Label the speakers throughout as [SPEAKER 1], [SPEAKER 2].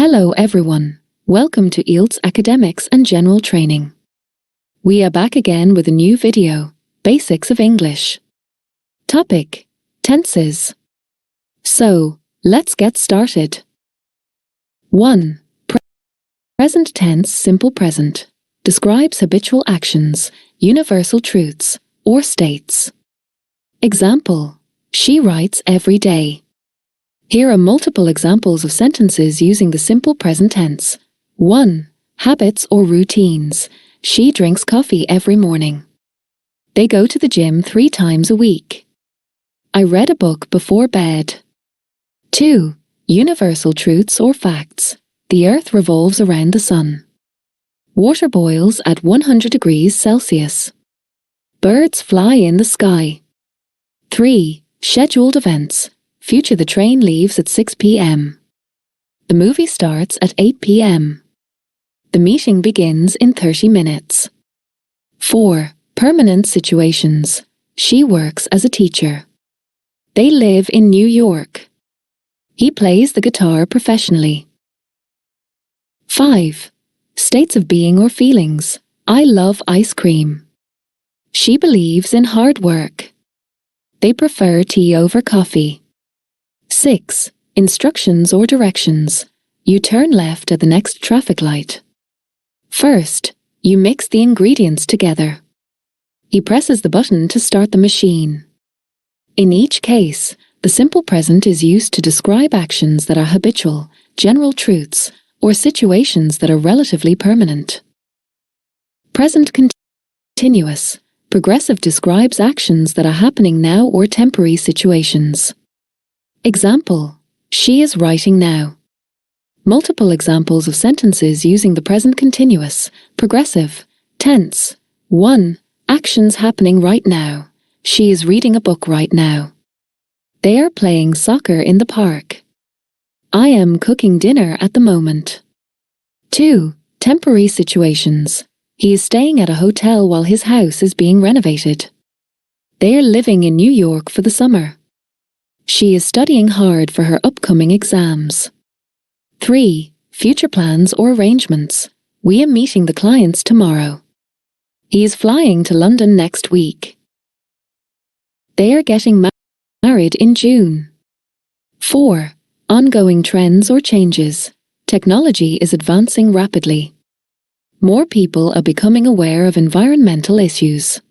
[SPEAKER 1] Hello everyone, welcome to IELTS Academics and General Training. We are back again with a new video, Basics of English. Topic: Tenses. So, let's get started. 1. Present tense simple present. Describes habitual actions, universal truths, or states. Example: she writes every day. Here are multiple examples of sentences using the simple present tense. 1. Habits or routines. She drinks coffee every morning. They go to the gym 3 times a week. I read a book before bed. 2. Universal truths or facts. The earth revolves around the sun. Water boils at 100 degrees Celsius. Birds fly in the sky. 3. Scheduled events. Future: the train leaves at 6 p.m. The movie starts at 8 p.m. The meeting begins in 30 minutes. 4. Permanent situations. She works as a teacher. They live in New York. He plays the guitar professionally. 5. States of being or feelings. I love ice cream. She believes in hard work. They prefer tea over coffee. 6. Instructions or directions. You turn left at the next traffic light. First, you mix the ingredients together. He presses the button to start the machine. In each case, the simple present is used to describe actions that are habitual, general truths, or situations that are relatively permanent. Present continuous. Progressive describes actions that are happening now or temporary situations. Example: she is writing now. Multiple examples of sentences using the present continuous, progressive, tense. 1. Actions happening right now. She is reading a book right now. They are playing soccer in the park. I am cooking dinner at the moment. 2. Temporary situations. He is staying at a hotel while his house is being renovated. They are living in New York for the summer. She is studying hard for her upcoming exams. 3. Future plans or arrangements. We are meeting the clients tomorrow. He is flying to London next week. They are getting married in June. 4. Ongoing trends or changes. Technology is advancing rapidly. More people are becoming aware of environmental issues.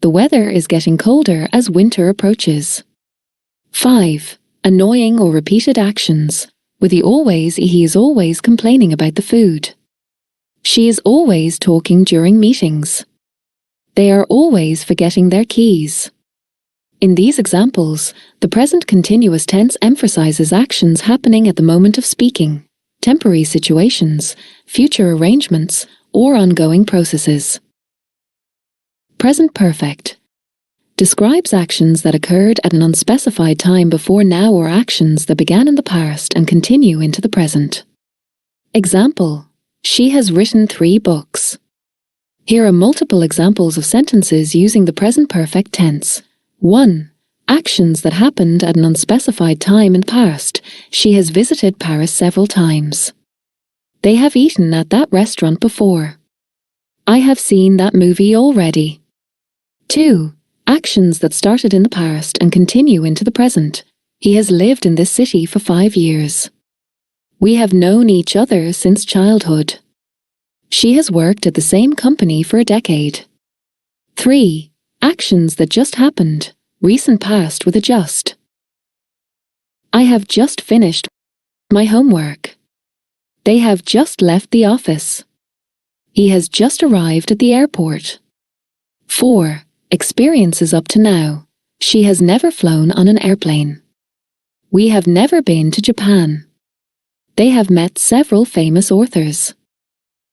[SPEAKER 1] The weather is getting colder as winter approaches. 5. Annoying or repeated actions. With he is always complaining about the food. She is always talking during meetings. They are always forgetting their keys. In these examples, the present continuous tense emphasizes actions happening at the moment of speaking, temporary situations, future arrangements, or ongoing processes. Present perfect. Describes actions that occurred at an unspecified time before now or actions that began in the past and continue into the present. Example: she has written 3 books. Here are multiple examples of sentences using the present perfect tense. 1. Actions that happened at an unspecified time in the past. She has visited Paris several times. They have eaten at that restaurant before. I have seen that movie already. 2. Actions that started in the past and continue into the present. He has lived in this city for 5 years. We have known each other since childhood. She has worked at the same company for a decade. 3. Actions that just happened. Recent past with a just. I have just finished my homework. They have just left the office. He has just arrived at the airport. 4. Experiences up to now. She has never flown on an airplane. We have never been to Japan. They have met several famous authors.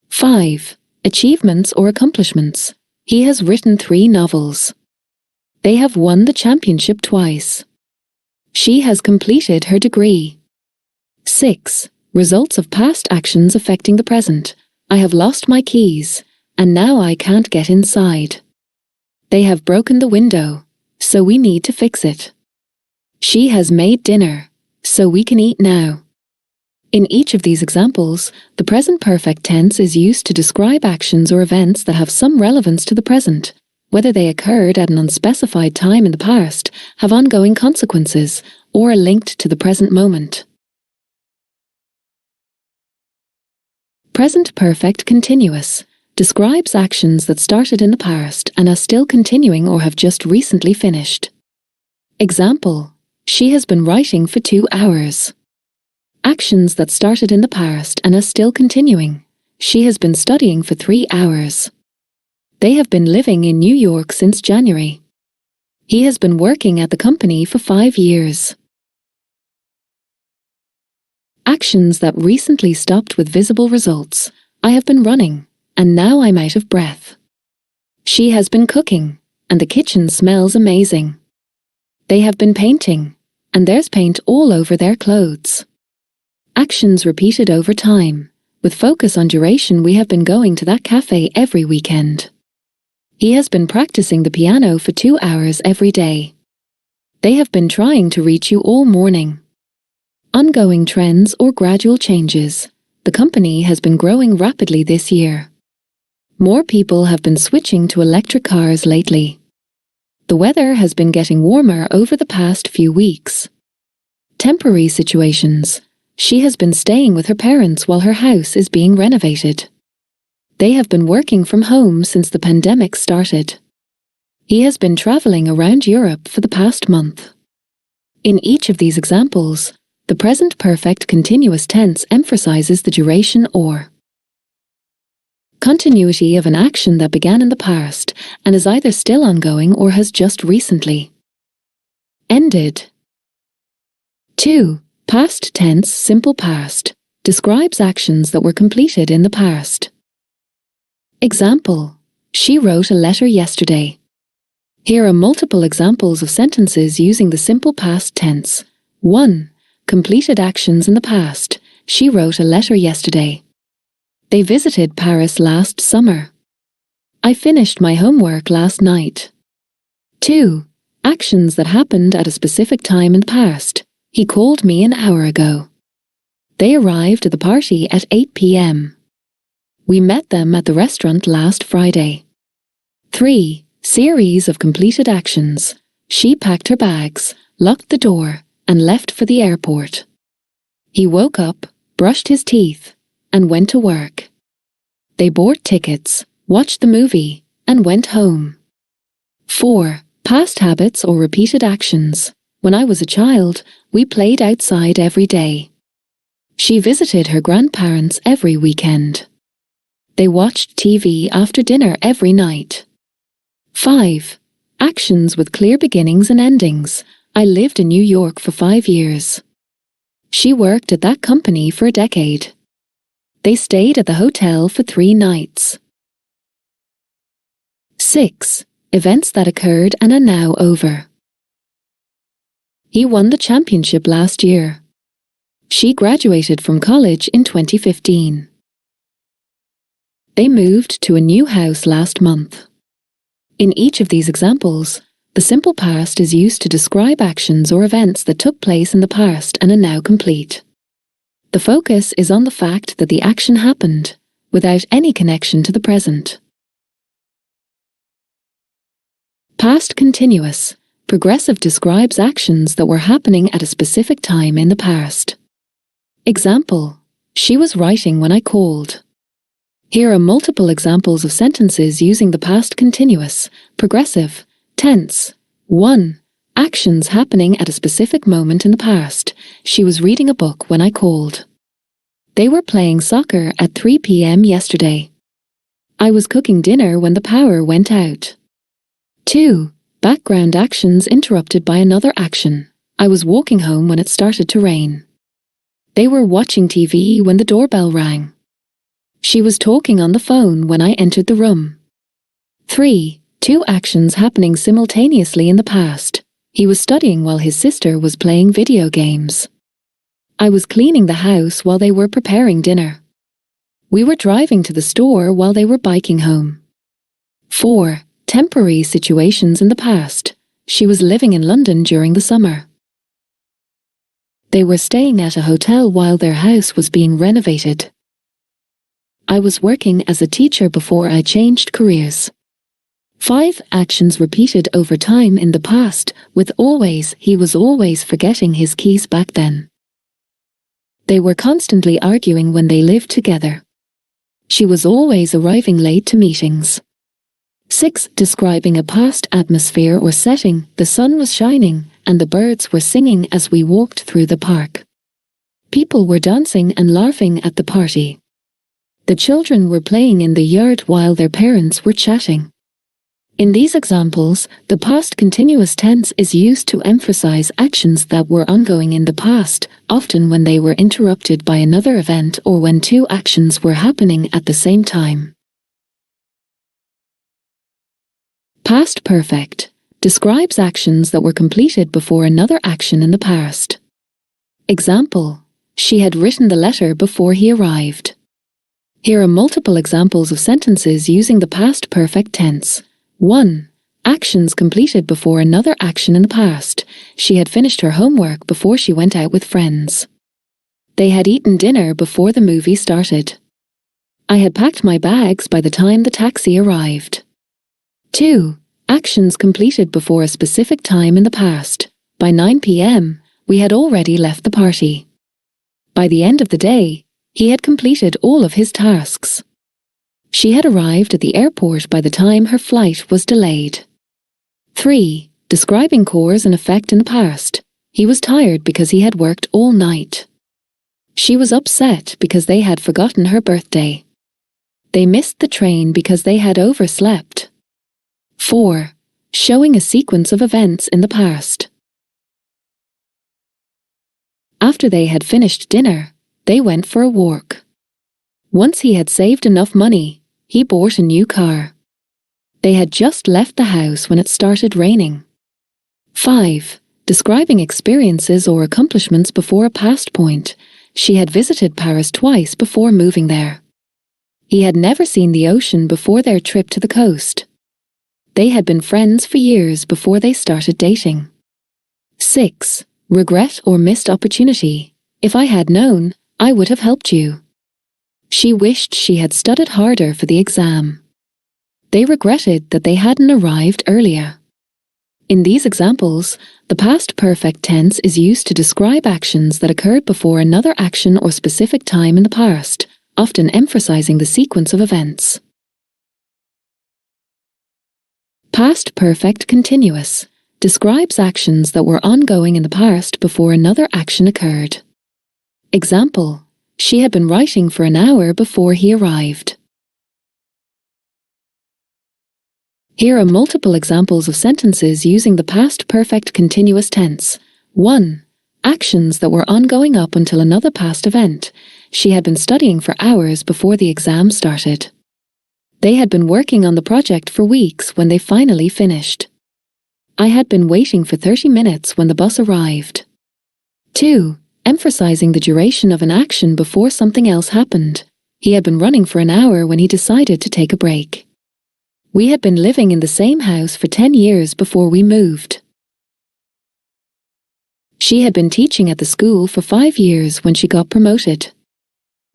[SPEAKER 1] 5. Achievements or accomplishments. He has written 3 novels. They have won the championship twice. She has completed her degree. 6. Results of past actions affecting the present. I have lost my keys, and now I can't get inside. They have broken the window, so we need to fix it. She has made dinner, so we can eat now. In each of these examples, the present perfect tense is used to describe actions or events that have some relevance to the present, whether they occurred at an unspecified time in the past, have ongoing consequences, or are linked to the present moment. Present perfect continuous describes actions that started in the past and are still continuing or have just recently finished. Example: she has been writing for 2 hours. Actions that started in the past and are still continuing. She has been studying for 3 hours. They have been living in New York since January. He has been working at the company for 5 years. Actions that recently stopped with visible results. I have been running, and now I'm out of breath. She has been cooking, and the kitchen smells amazing. They have been painting, and there's paint all over their clothes. Actions repeated over time. With focus on duration, we have been going to that cafe every weekend. He has been practicing the piano for 2 hours every day. They have been trying to reach you all morning. Ongoing trends or gradual changes. The company has been growing rapidly this year. More people have been switching to electric cars lately. The weather has been getting warmer over the past few weeks. Temporary situations. She has been staying with her parents while her house is being renovated. They have been working from home since the pandemic started. He has been traveling around Europe for the past month. In each of these examples, the present perfect continuous tense emphasizes the duration or continuity of an action that began in the past and is either still ongoing or has just recently ended. 2. Past tense simple past describes actions that were completed in the past. Example: she wrote a letter yesterday. Here are multiple examples of sentences using the simple past tense. 1. Completed actions in the past. She wrote a letter yesterday. They visited Paris last summer. I finished my homework last night. 2. Actions that happened at a specific time in the past. He called me an hour ago. They arrived at the party at 8 p.m. We met them at the restaurant last Friday. 3. Series of completed actions. She packed her bags, locked the door, and left for the airport. He woke up, brushed his teeth, and went to work. They bought tickets, watched the movie, and went home. 4. Past habits or repeated actions. When I was a child, we played outside every day. She visited her grandparents every weekend. They watched TV after dinner every night. 5. Actions with clear beginnings and endings. I lived in New York for 5 years. She worked at that company for a decade. They stayed at the hotel for 3 nights. 6. Events that occurred and are now over. He won the championship last year. She graduated from college in 2015. They moved to a new house last month. In each of these examples, the simple past is used to describe actions or events that took place in the past and are now complete. The focus is on the fact that the action happened, without any connection to the present. Past continuous. Progressive describes actions that were happening at a specific time in the past. Example: she was writing when I called. Here are multiple examples of sentences using the past continuous, progressive, tense. 1. Actions happening at a specific moment in the past. She was reading a book when I called. They were playing soccer at 3 p.m. yesterday. I was cooking dinner when the power went out. 2. Background actions interrupted by another action. I was walking home when it started to rain. They were watching TV when the doorbell rang. She was talking on the phone when I entered the room. 3. 2 actions happening simultaneously in the past. He was studying while his sister was playing video games. I was cleaning the house while they were preparing dinner. We were driving to the store while they were biking home. 4. Temporary situations in the past. She was living in London during the summer. They were staying at a hotel while their house was being renovated. I was working as a teacher before I changed careers. 5 actions repeated over time in the past, with always. He was always forgetting his keys back then. They were constantly arguing when they lived together. She was always arriving late to meetings. 6. Describing a past atmosphere or setting. The sun was shining, and the birds were singing as we walked through the park. People were dancing and laughing at the party. The children were playing in the yard while their parents were chatting. In these examples, the past continuous tense is used to emphasize actions that were ongoing in the past, often when they were interrupted by another event or when 2 actions were happening at the same time. Past perfect describes actions that were completed before another action in the past. Example: she had written the letter before he arrived. Here are multiple examples of sentences using the past perfect tense. 1. Actions completed before another action in the past. She had finished her homework before she went out with friends. They had eaten dinner before the movie started. I had packed my bags by the time the taxi arrived. 2. Actions completed before a specific time in the past. By 9 p.m., we had already left the party. By the end of the day, he had completed all of his tasks. She had arrived at the airport by the time her flight was delayed. 3. Describing cause and effect in the past. He was tired because he had worked all night. She was upset because they had forgotten her birthday. They missed the train because they had overslept. 4. Showing a sequence of events in the past. After they had finished dinner, they went for a walk. Once he had saved enough money, he bought a new car. They had just left the house when it started raining. 5. Describing experiences or accomplishments before a past point. She had visited Paris twice before moving there. He had never seen the ocean before their trip to the coast. They had been friends for years before they started dating. 6. Regret or missed opportunity. If I had known, I would have helped you. She wished she had studied harder for the exam. They regretted that they hadn't arrived earlier. In these examples, the past perfect tense is used to describe actions that occurred before another action or specific time in the past, often emphasizing the sequence of events. Past perfect continuous describes actions that were ongoing in the past before another action occurred. Example: she had been writing for an hour before he arrived. Here are multiple examples of sentences using the past perfect continuous tense. 1. Actions that were ongoing up until another past event. She had been studying for hours before the exam started. They had been working on the project for weeks when they finally finished. I had been waiting for 30 minutes when the bus arrived. 2. Emphasizing the duration of an action before something else happened. He had been running for an hour when he decided to take a break. We had been living in the same house for 10 years before we moved. She had been teaching at the school for 5 years when she got promoted.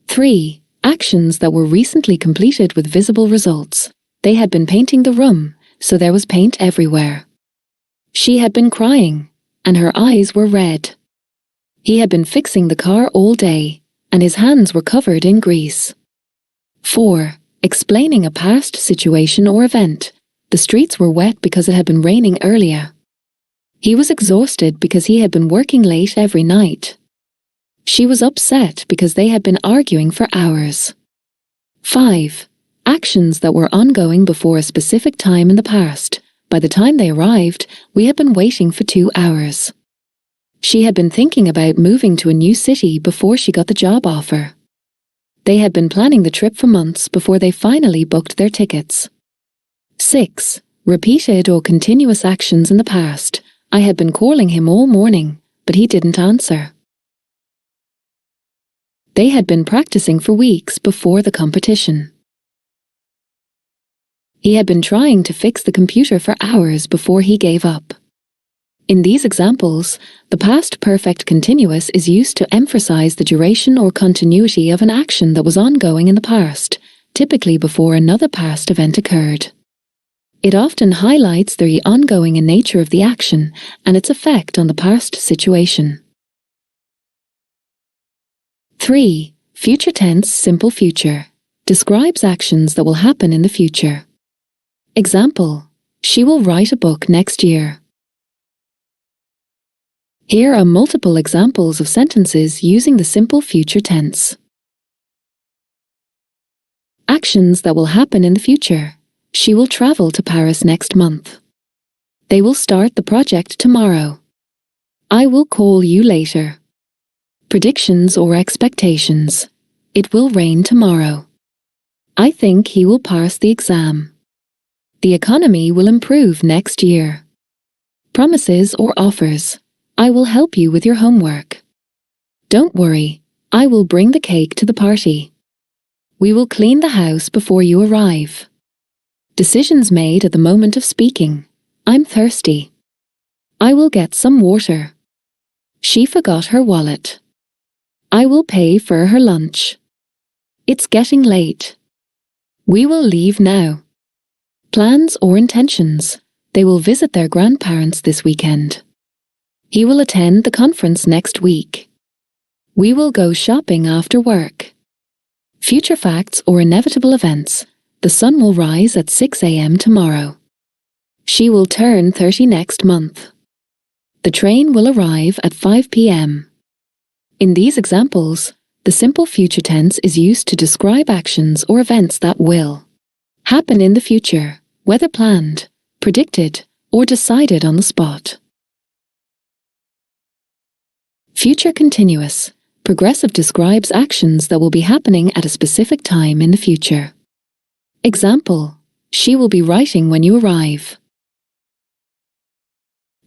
[SPEAKER 1] 3. Actions that were recently completed with visible results. They had been painting the room, so there was paint everywhere. She had been crying, and her eyes were red. He had been fixing the car all day, and his hands were covered in grease. 4. Explaining a past situation or event. The streets were wet because it had been raining earlier. He was exhausted because he had been working late every night. She was upset because they had been arguing for hours. 5. Actions that were ongoing before a specific time in the past. By the time they arrived, we had been waiting for 2 hours. She had been thinking about moving to a new city before she got the job offer. They had been planning the trip for months before they finally booked their tickets. 6. Repeated or continuous actions in the past. I had been calling him all morning, but he didn't answer. They had been practicing for weeks before the competition. He had been trying to fix the computer for hours before he gave up. In these examples, the past perfect continuous is used to emphasize the duration or continuity of an action that was ongoing in the past, typically before another past event occurred. It often highlights the ongoing nature of the action and its effect on the past situation. 3. Future tense simple future describes actions that will happen in the future. Example: she will write a book next year. Here are multiple examples of sentences using the simple future tense. Actions that will happen in the future. She will travel to Paris next month. They will start the project tomorrow. I will call you later. Predictions or expectations. It will rain tomorrow. I think he will pass the exam. The economy will improve next year. Promises or offers. I will help you with your homework. Don't worry, I will bring the cake to the party. We will clean the house before you arrive. Decisions made at the moment of speaking. I'm thirsty. I will get some water. She forgot her wallet. I will pay for her lunch. It's getting late. We will leave now. Plans or intentions. They will visit their grandparents this weekend. He will attend the conference next week. We will go shopping after work. Future facts or inevitable events. The sun will rise at 6 a.m. tomorrow. She will turn 30 next month. The train will arrive at 5 p.m. In these examples, the simple future tense is used to describe actions or events that will happen in the future, whether planned, predicted, or decided on the spot. Future continuous. Progressive describes actions that will be happening at a specific time in the future. Example: she will be writing when you arrive.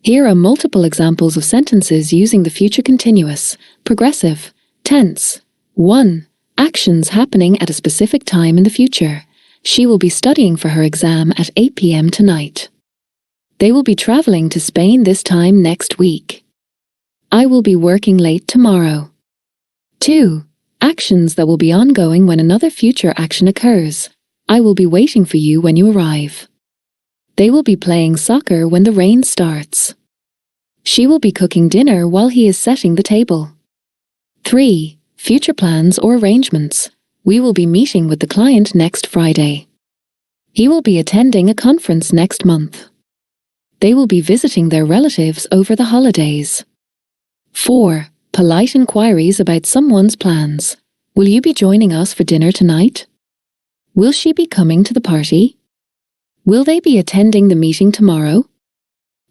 [SPEAKER 1] Here are multiple examples of sentences using the future continuous, progressive, tense. 1. Actions happening at a specific time in the future. She will be studying for her exam at 8 p.m. tonight. They will be traveling to Spain this time next week. I will be working late tomorrow. 2. Actions that will be ongoing when another future action occurs. I will be waiting for you when you arrive. They will be playing soccer when the rain starts. She will be cooking dinner while he is setting the table. 3. Future plans or arrangements. We will be meeting with the client next Friday. He will be attending a conference next month. They will be visiting their relatives over the holidays. 4. Polite inquiries about someone's plans. Will you be joining us for dinner tonight? Will she be coming to the party? Will they be attending the meeting tomorrow?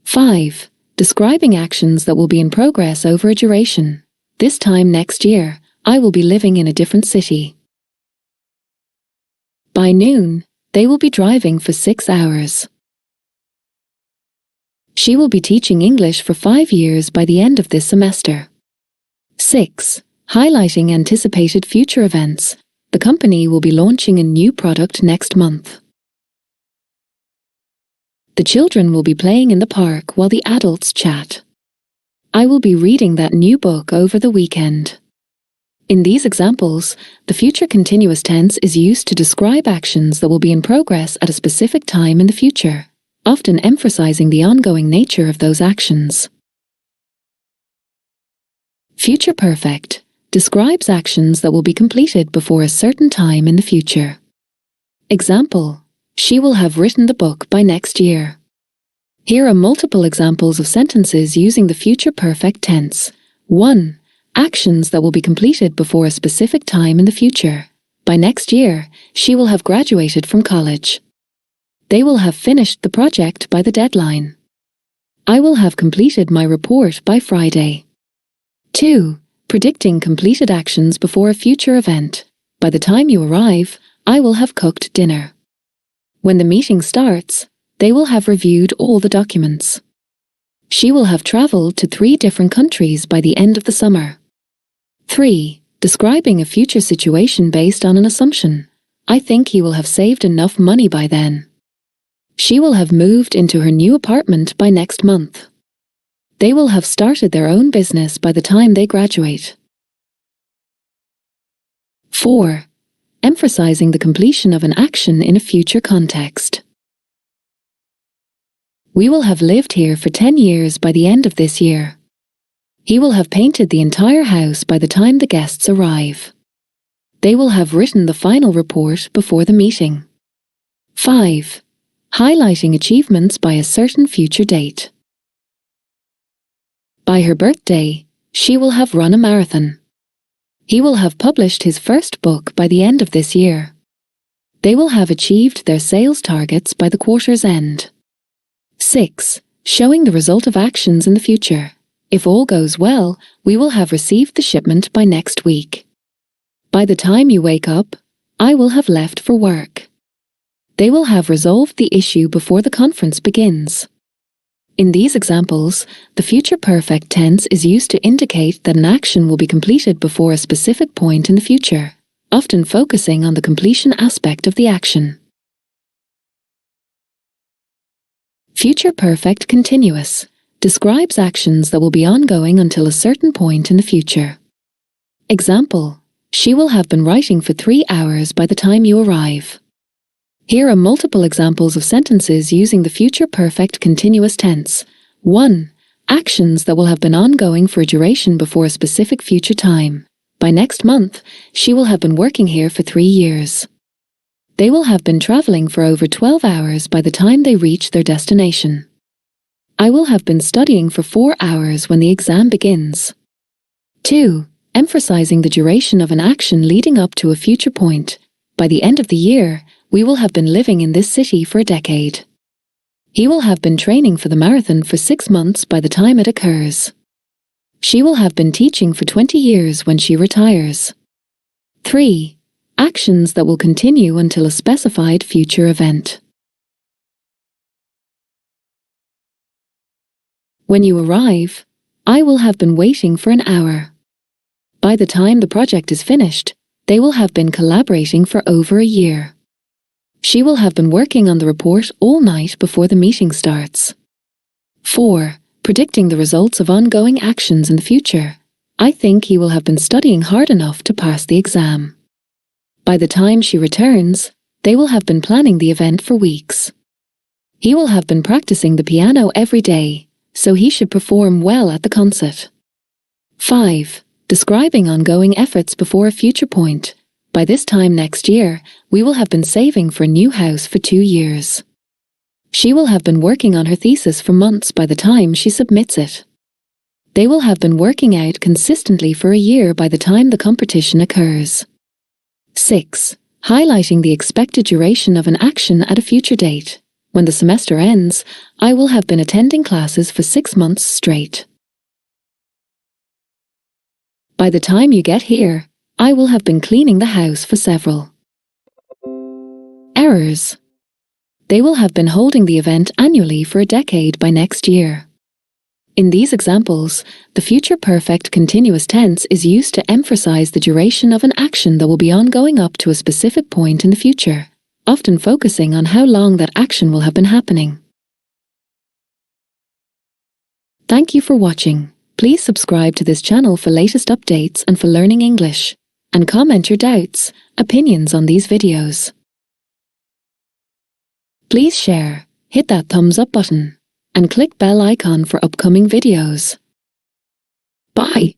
[SPEAKER 1] 5. Describing actions that will be in progress over a duration. This time next year, I will be living in a different city. By noon, they will be driving for 6 hours. She will be teaching English for 5 years by the end of this semester. 6. Highlighting anticipated future events. The company will be launching a new product next month. The children will be playing in the park while the adults chat. I will be reading that new book over the weekend. In these examples, the future continuous tense is used to describe actions that will be in progress at a specific time in the future, often emphasizing the ongoing nature of those actions. Future perfect describes actions that will be completed before a certain time in the future. Example: she will have written the book by next year. Here are multiple examples of sentences using the future perfect tense. 1. Actions that will be completed before a specific time in the future. By next year, she will have graduated from college. They will have finished the project by the deadline. I will have completed my report by Friday. 2. Predicting completed actions before a future event. By the time you arrive, I will have cooked dinner. When the meeting starts, they will have reviewed all the documents. She will have traveled to 3 different countries by the end of the summer. 3. Describing a future situation based on an assumption. I think he will have saved enough money by then. She will have moved into her new apartment by next month. They will have started their own business by the time they graduate. 4. Emphasizing the completion of an action in a future context. We will have lived here for 10 years by the end of this year. He will have painted the entire house by the time the guests arrive. They will have written the final report before the meeting. 5. Highlighting achievements by a certain future date. By her birthday, she will have run a marathon. He will have published his first book by the end of this year. They will have achieved their sales targets by the quarter's end. 6. Showing the result of actions in the future. If all goes well, we will have received the shipment by next week. By the time you wake up, I will have left for work. They will have resolved the issue before the conference begins. In these examples, the future perfect tense is used to indicate that an action will be completed before a specific point in the future, often focusing on the completion aspect of the action. Future perfect continuous describes actions that will be ongoing until a certain point in the future. Example: she will have been writing for 3 hours by the time you arrive. Here are multiple examples of sentences using the future perfect continuous tense. 1. Actions that will have been ongoing for a duration before a specific future time. By next month, she will have been working here for 3 years. They will have been traveling for over 12 hours by the time they reach their destination. I will have been studying for 4 hours when the exam begins. 2. Emphasizing the duration of an action leading up to a future point. By the end of the year, we will have been living in this city for a decade. He will have been training for the marathon for 6 months by the time it occurs. She will have been teaching for 20 years when she retires. 3. Actions that will continue until a specified future event. When you arrive, I will have been waiting for an hour. By the time the project is finished, they will have been collaborating for over a year. She will have been working on the report all night before the meeting starts. 4. Predicting the results of ongoing actions in the future. I think he will have been studying hard enough to pass the exam. By the time she returns, they will have been planning the event for weeks. He will have been practicing the piano every day, so he should perform well at the concert. 5. Describing ongoing efforts before a future point. By this time next year, we will have been saving for a new house for 2 years. She will have been working on her thesis for months by the time she submits it. They will have been working out consistently for a year by the time the competition occurs. 6. Highlighting the expected duration of an action at a future date. When the semester ends, I will have been attending classes for 6 months straight. By the time you get here, I will have been cleaning the house for several. Errors. They will have been holding the event annually for a decade by next year. In these examples, the future perfect continuous tense is used to emphasize the duration of an action that will be ongoing up to a specific point in the future, often focusing on how long that action will have been happening. Thank you for watching. Please subscribe to this channel for latest updates and for learning English, and comment your doubts, opinions on these videos. Please share, hit that thumbs up button, and click bell icon for upcoming videos. Bye!